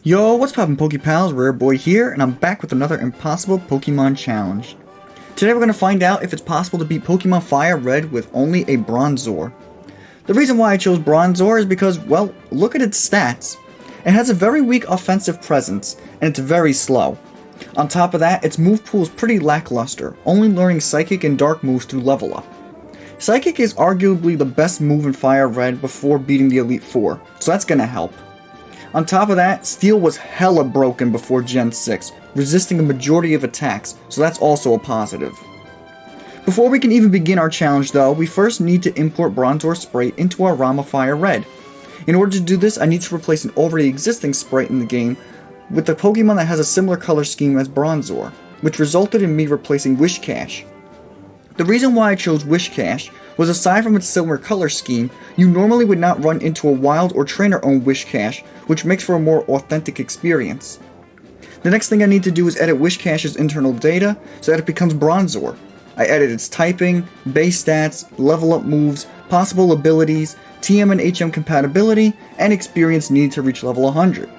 Yo, what's poppin' Pokepals? Rare Boy here, and I'm back with another impossible Pokemon challenge. Today we're going to find out if it's possible to beat Pokemon Fire Red with only a Bronzor. The reason why I chose Bronzor is because, well, look at its stats. It has a very weak offensive presence, and it's very slow. On top of that, its move pool is pretty lackluster, only learning Psychic and Dark moves through level up. Psychic is arguably the best move in Fire Red before beating the Elite Four, so that's going to help. On top of that, Steel was hella broken before Gen 6, resisting a majority of attacks, so that's also a positive. Before we can even begin our challenge though, we first need to import Bronzor Sprite into our ROM of Fire Red. In order to do this, I need to replace an already existing Sprite in the game with a Pokemon that has a similar color scheme as Bronzor, which resulted in me replacing Whiscash. The reason why I chose Whiscash was aside from its similar color scheme, you normally would not run into a wild or trainer-owned Whiscash, which makes for a more authentic experience. The next thing I need to do is edit Whiscash's internal data so that it becomes Bronzor. I edit its typing, base stats, level up moves, possible abilities, TM and HM compatibility, and experience needed to reach level 100.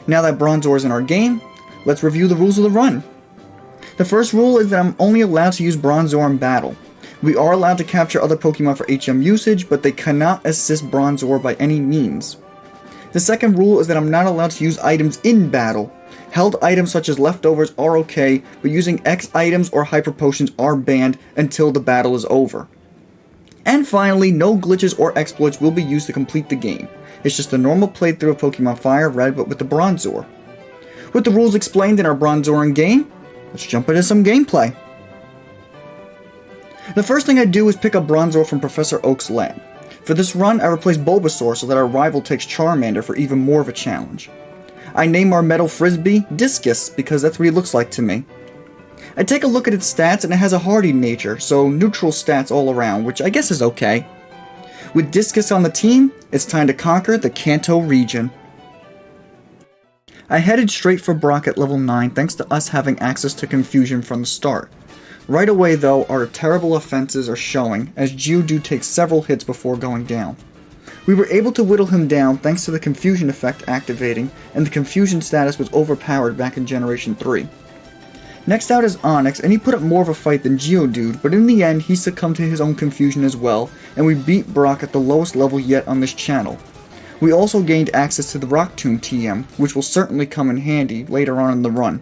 Now that Bronzor is in our game, let's review the rules of the run. The first rule is that I'm only allowed to use Bronzor in battle. We are allowed to capture other Pokemon for HM usage, but they cannot assist Bronzor by any means. The second rule is that I'm not allowed to use items in battle. Held items such as leftovers are okay, but using X items or hyper potions are banned until the battle is over. And finally, no glitches or exploits will be used to complete the game. It's just a normal playthrough of Pokemon Fire Red, but with the Bronzor. With the rules explained in our Bronzoran game, let's jump into some gameplay. The first thing I do is pick up Bronzor from Professor Oak's lab. For this run, I replace Bulbasaur so that our rival takes Charmander for even more of a challenge. I name our Metal Frisbee Discus because that's what he looks like to me. I take a look at its stats and it has a hardy nature, so neutral stats all around, which I guess is okay. With Discus on the team, it's time to conquer the Kanto region. I headed straight for Brock at level 9 thanks to us having access to Confusion from the start. Right away though, our terrible offenses are showing, as Geodude takes several hits before going down. We were able to whittle him down thanks to the Confusion effect activating, and the Confusion status was overpowered back in Generation 3. Next out is Onix, and he put up more of a fight than Geodude, but in the end he succumbed to his own confusion as well, and we beat Brock at the lowest level yet on this channel. We also gained access to the Rock Tomb TM, which will certainly come in handy later on in the run.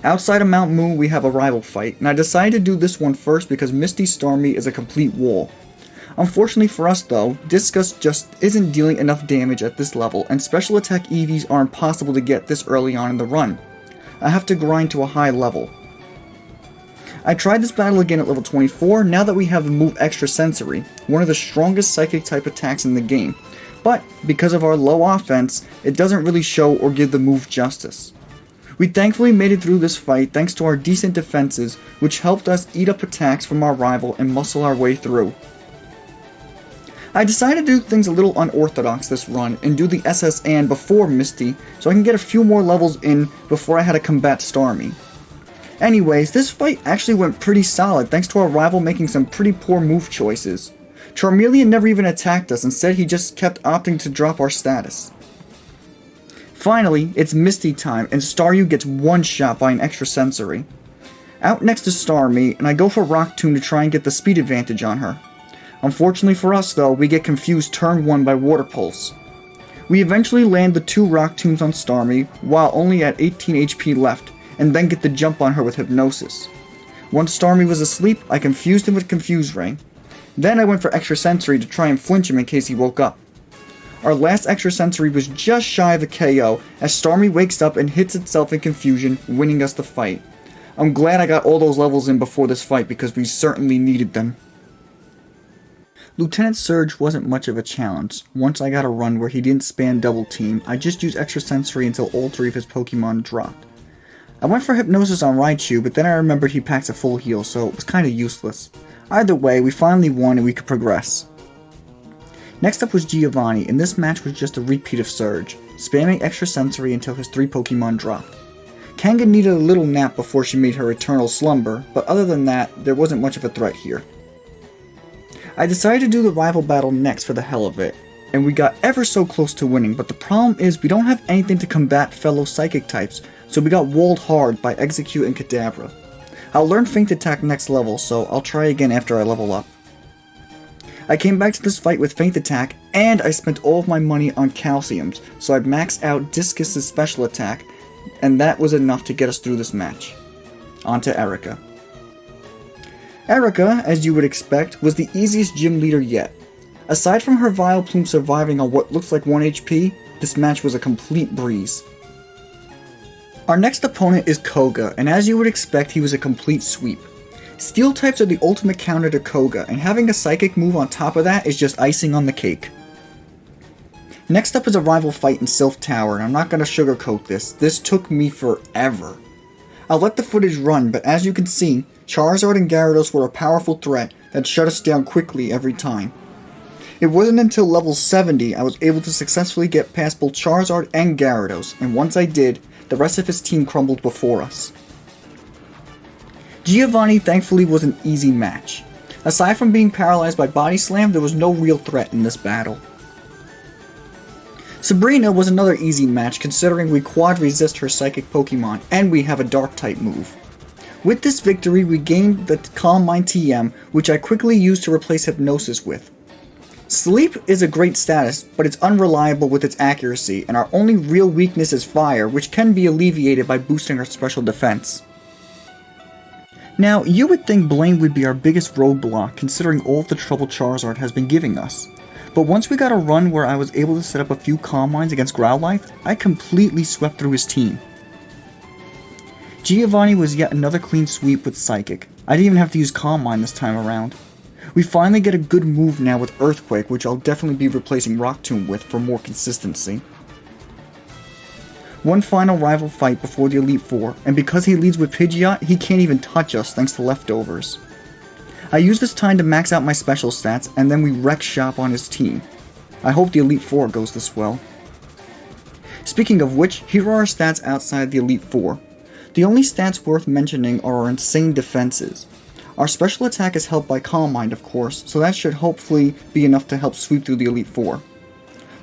Outside of Mount Moon we have a rival fight, and I decided to do this one first because Misty Starmie is a complete wall. Unfortunately for us though, Discus just isn't dealing enough damage at this level, and special attack EVs are impossible to get this early on in the run. I have to grind to a high level. I tried this battle again at level 24 now that we have the move Extra Sensory, one of the strongest psychic type attacks in the game, but because of our low offense, it doesn't really show or give the move justice. We thankfully made it through this fight thanks to our decent defenses, which helped us eat up attacks from our rival and muscle our way through. I decided to do things a little unorthodox this run and do the SS and before Misty so I can get a few more levels in before I had to combat Starmie. Anyways, this fight actually went pretty solid thanks to our rival making some pretty poor move choices. Charmeleon never even attacked us, instead he just kept opting to drop our status. Finally, it's Misty time, and Staryu gets one shot by an Extra Sensory. Out next to Starmie, and I go for Rock Tomb to try and get the speed advantage on her. Unfortunately for us though, we get confused turn 1 by Water Pulse. We eventually land the 2 Rock Tombs on Starmie, while only at 18 HP left, and then get the jump on her with Hypnosis. Once Starmie was asleep, I confused him with Confuse Ray. Then I went for Extra Sensory to try and flinch him in case he woke up. Our last Extra Sensory was just shy of a KO, as Starmie wakes up and hits itself in confusion, winning us the fight. I'm glad I got all those levels in before this fight because we certainly needed them. Lieutenant Surge wasn't much of a challenge. Once I got a run where he didn't spam double team, I just used Extra Sensory until all 3 of his Pokemon dropped. I went for Hypnosis on Raichu, but then I remembered he packs a full heal, so it was kinda useless. Either way, we finally won and we could progress. Next up was Giovanni, and this match was just a repeat of Surge, spamming Extra Sensory until his 3 Pokemon dropped. Kanga needed a little nap before she made her eternal slumber, but other than that, there wasn't much of a threat here. I decided to do the rival battle next for the hell of it. and we got ever so close to winning, but the problem is we don't have anything to combat fellow psychic types, so we got walled hard by Execute and Kadabra. I'll learn Feint Attack next level, so I'll try again after I level up. I came back to this fight with Feint Attack, and I spent all of my money on Calciums, so I maxed out Discus' special attack, and that was enough to get us through this match. On to Erica. Erica, as you would expect, was the easiest gym leader yet. Aside from her Vileplume surviving on what looks like 1 HP, this match was a complete breeze. Our next opponent is Koga, and as you would expect, he was a complete sweep. Steel types are the ultimate counter to Koga, and having a psychic move on top of that is just icing on the cake. Next up is a rival fight in Sylph Tower, and I'm not going to sugarcoat this. This took me forever. I'll let the footage run, but as you can see, Charizard and Gyarados were a powerful threat that shut us down quickly every time. It wasn't until level 70 I was able to successfully get past both Charizard and Gyarados, and once I did, the rest of his team crumbled before us. Giovanni thankfully was an easy match. Aside from being paralyzed by Body Slam, there was no real threat in this battle. Sabrina was another easy match considering we quad resist her psychic Pokemon and we have a dark type move. With this victory we gained the Calm Mind TM, which I quickly used to replace Hypnosis with. Sleep is a great status, but it's unreliable with its accuracy, and our only real weakness is Fire, which can be alleviated by boosting our special defense. Now, you would think Blaine would be our biggest roadblock considering all of the trouble Charizard has been giving us. But once we got a run where I was able to set up a few Calm Minds against Growlithe, I completely swept through his team. Giovanni was yet another clean sweep with Psychic. I didn't even have to use Calm Mind this time around. We finally get a good move now with Earthquake, which I'll definitely be replacing Rock Tomb with for more consistency. One final rival fight before the Elite Four, and because he leads with Pidgeot, he can't even touch us thanks to leftovers. I use this time to max out my special stats, and then we wreck shop on his team. I hope the Elite Four goes this well. Speaking of which, here are our stats outside the Elite Four. The only stats worth mentioning are our insane defenses. Our special attack is helped by Calm Mind, of course, so that should hopefully be enough to help sweep through the Elite Four.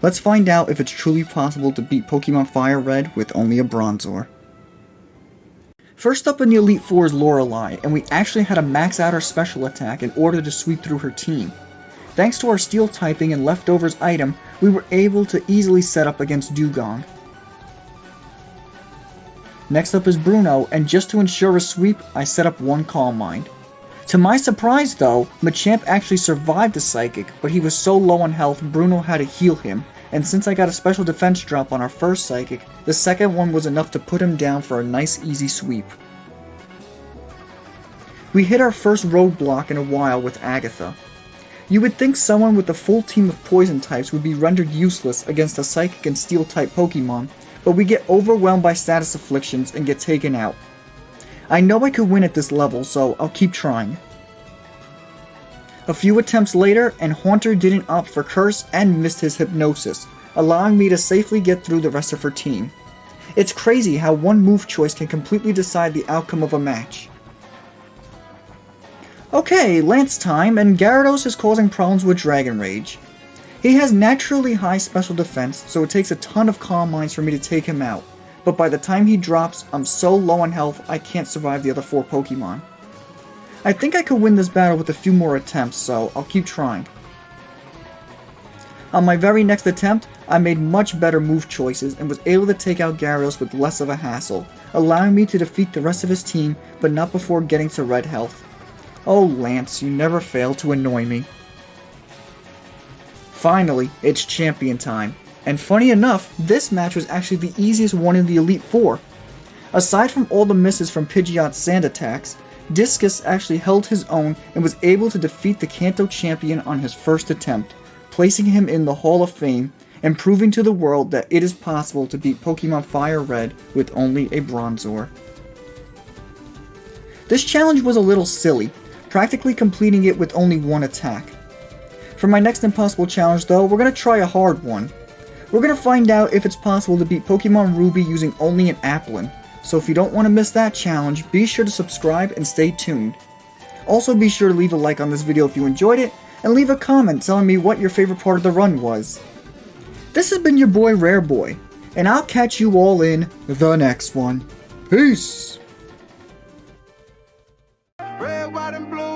Let's find out if it's truly possible to beat Pokemon Fire Red with only a Bronzor. First up in the Elite Four is Lorelei, and we actually had to max out our special attack in order to sweep through her team. Thanks to our Steel typing and leftovers item, we were able to easily set up against Dugong. Next up is Bruno, and just to ensure a sweep, I set up one Calm Mind. To my surprise though, Machamp actually survived the Psychic, but he was so low on health Bruno had to heal him, and since I got a special defense drop on our first Psychic, the second one was enough to put him down for a nice easy sweep. We hit our first roadblock in a while with Agatha. You would think someone with a full team of poison types would be rendered useless against a Psychic and Steel type Pokemon, but we get overwhelmed by status afflictions and get taken out. I know I could win at this level, so I'll keep trying. A few attempts later, and Haunter didn't opt for Curse and missed his Hypnosis, allowing me to safely get through the rest of her team. It's crazy how one move choice can completely decide the outcome of a match. Okay, Lance time, and Gyarados is causing problems with Dragon Rage. He has naturally high special defense, so it takes a ton of Calm Minds for me to take him out. But by the time he drops, I'm so low on health I can't survive the other 4 Pokemon. I think I could win this battle with a few more attempts, so I'll keep trying. On my very next attempt, I made much better move choices and was able to take out Gyarados with less of a hassle, allowing me to defeat the rest of his team, but not before getting to red health. Oh Lance, you never fail to annoy me. Finally, it's champion time. And funny enough, this match was actually the easiest one in the Elite Four. Aside from all the misses from Pidgeot's sand attacks, Discus actually held his own and was able to defeat the Kanto champion on his first attempt, placing him in the Hall of Fame and proving to the world that it is possible to beat Pokemon Fire Red with only a Bronzor. This challenge was a little silly, practically completing it with only one attack. For my next impossible challenge though, we're going to try a hard one. We're going to find out if it's possible to beat Pokemon Ruby using only an Applin, so if you don't want to miss that challenge, be sure to subscribe and stay tuned. Also be sure to leave a like on this video if you enjoyed it, and leave a comment telling me what your favorite part of the run was. This has been your boy Rare Boy, and I'll catch you all in the next one. Peace! Red, white, and blue.